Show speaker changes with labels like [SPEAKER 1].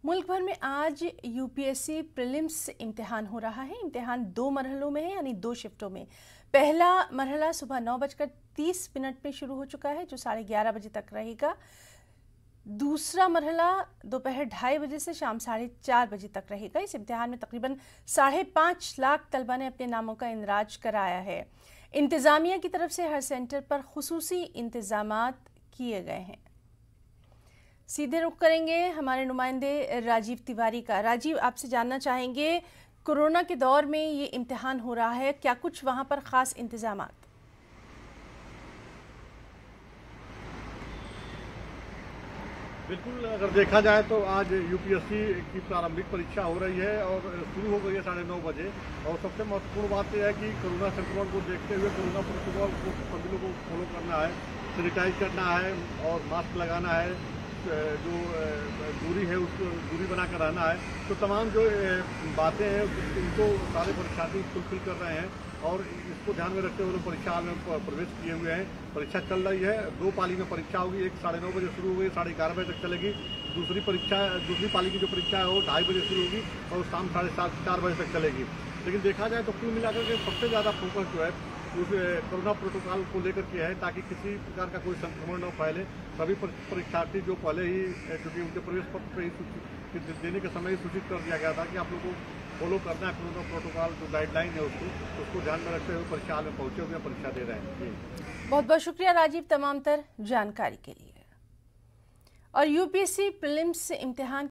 [SPEAKER 1] मुल्क भर में आज यूपीएससी प्रीलिम्स इम्तिहान हो रहा है। इम्तिहान 2 मरहलों में है, यानी 2 शिफ्टों में। पहला मरहला सुबह 9:30 में शुरू हो चुका है, जो 11:30 बजे तक रहेगा। दूसरा मरहला दोपहर 2:30 बजे से शाम 4:30 बजे तक रहेगा। इस इम्तिहान में तकरीबन 5.5 लाख तलबा ने अपने नामों का इंदराज कराया है। इंतज़ामिया की तरफ से हर सेंटर पर खुसूसी इंतजामात किए गए हैं। सीधे रुख करेंगे हमारे नुमाइंदे राजीव तिवारी का। राजीव, आपसे जानना चाहेंगे, कोरोना के दौर में ये इम्तिहान हो रहा है, क्या कुछ वहाँ पर ख़ास इंतजामात?
[SPEAKER 2] बिल्कुल, अगर देखा जाए तो आज यूपीएससी की प्रारंभिक परीक्षा हो रही है और शुरू हो गई है 9:30 बजे। और सबसे महत्वपूर्ण बात यह है कि कोरोना संक्रमण को देखते हुए कोरोना प्रोटोकॉल को सभी लोगों को फॉलो करना है, सैनिटाइज करना है और मास्क लगाना है, जो दूरी है उसको दूरी बना कर रहना है। तो तमाम जो बातें हैं उनको सारे परीक्षार्थी फुलफिल कर रहे हैं और इसको ध्यान में रखते हुए लोग परीक्षा में प्रवेश किए हुए हैं। परीक्षा चल रही है, 2 पाली में परीक्षा होगी। एक 9:30 बजे शुरू होगी, 11:30 बजे तक चलेगी। दूसरी पाली की जो परीक्षा है वो 2:30 बजे शुरू होगी और शाम 4:30 बजे तक चलेगी। लेकिन देखा जाए तो कुल मिलाकर के सबसे ज़्यादा फोकस जो है उस कोरोना प्रोटोकॉल को लेकर के है, ताकि किसी प्रकार का कोई संक्रमण न फैले। सभी परीक्षार्थी जो पहले ही, क्योंकि उनके प्रवेश पत्र ही देने के समय ही सूचित कर दिया गया था कि आप लोगों को फॉलो करना है कोरोना प्रोटोकॉल जो गाइडलाइन है उसको ध्यान में रखते हुए परीक्षा हाल में पहुंचे हुए परीक्षा दे रहे हैं।
[SPEAKER 1] बहुत बहुत शुक्रिया राजीव तमाम तर जानकारी के लिए। और यूपीएससी प्रीलिम्स इम्तिहान